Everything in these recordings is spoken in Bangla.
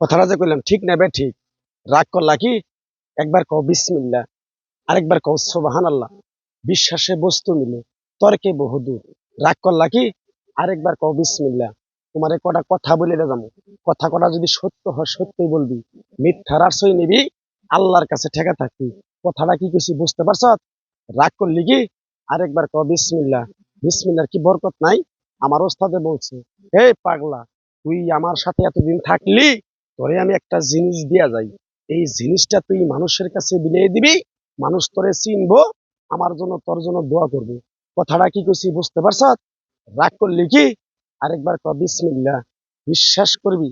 কথাটা যে কইলাম ঠিক না বে ঠিক? রাগ করলা কি? একবার কও বিসমিল্লাহ, আরেকবার কও সুবহানাল্লাহ। বিশ্বাসে বস্তু মিলে, তর্কে বহুদূর। রাগ করলা কি? আরেকবার কও বিসমিল্লাহ। তোমারে কটা কথা বলে যাবো, কথা কটা যদি সত্য হয় সত্যই বলবি, মিথ্যার আশ্রয় নিবি, আল্লাহর কাছে ঠেকা থাকবি। কথাটা কি কইছি বুঝতে পারছ? রাগ করলি কি? আরেকবার কও বিসমিল্লাহ। বিসমিল্লাহর কি বরকত নাই? আমার ওস্তাদে বলছে, এই পাগলা, তুই আমার সাথে এতদিন থাকলি, তোরে আমি একটা জিনিস দিয়া যাই। এই জিনিসটা তুই মানুষের কাছে বিলিয়ে দিবি, মানুষ তোরে চিনবো, আমার জন্য তোর জন্য দোয়া করবে। কথাটা কি কইছি বুঝতে পারছ? রাগ করলি কি? আরেকবার কও বিসমিল্লাহ। বিশ্বাস করবি,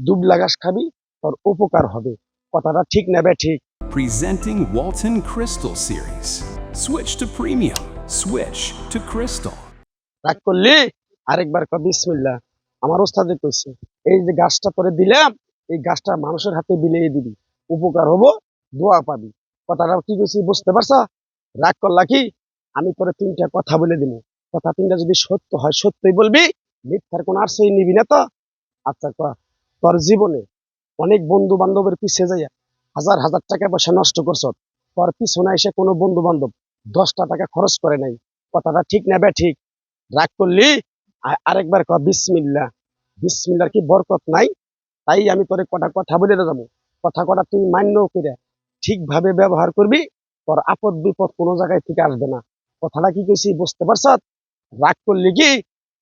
দুবলা ঘাস খাবি, তোর উপকার হবে। কথাটা ঠিক নেবে ঠিক? Presenting Walton Crystal Series. Switch to premium. Switch to Crystal. রাগ করলি? আরেকবার কও বিসমিল্লাহ। আমার ওস্তাদে কইছে, এই যে গাছটা তোরে দিলাম, এই গাছটা মানুষের হাতে বিলিয়ে দিবি, উপকার হবো, দোয়া পাবি। কথাটা কি কইছি বুঝতে পারছ? রাগ করলা কি? আমি তোরে তিনটা কথা বলে দিব, কথা তিনটা যদি সত্য হয় সত্যই বলবি, মিথ্যার কোন আশ্রয় নিবি না তো? আচ্ছা ক, তোর জীবনে অনেক বন্ধু বান্ধবের পিছে যাইয়া হাজার হাজার টাকা পয়সা নষ্ট করছ, তোর পিছনে এসে কোনো বন্ধু বান্ধব 10টা টাকা খরচ করে নাই। কথাটা ঠিক না বে ঠিক? রাগ করলি? আরেকবার কও বিসমিল্লাহ। বিসমিল্লাহর কি বরকত নাই? তাই আমি তোরে কটা কথা বলে যাবো, কথা কটা তুই মান্য করে ঠিকভাবে ব্যবহার করবি, তোর আপদ বিপদ কোনো জায়গায় থেকে আসবে না। কথাটা কি কইছি বুঝতে পারছ? রাগ করলি কি?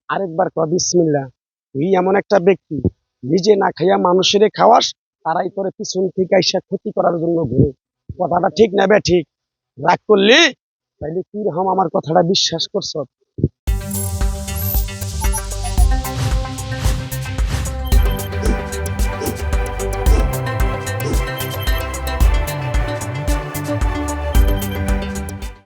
আরেকবার কও বিসমিল্লাহ। তুই এমন একটা ব্যক্তি, নিজে না খাইয়া মানুষের খাওয়াস, তারাই তোরে পিছন থেকে আইসা ক্ষতি করার জন্য ঘুরে। কথাটা ঠিক না বে ঠিক? রাগ করলি? তাইলে কি রকম আমার কথাটা বিশ্বাস করছ?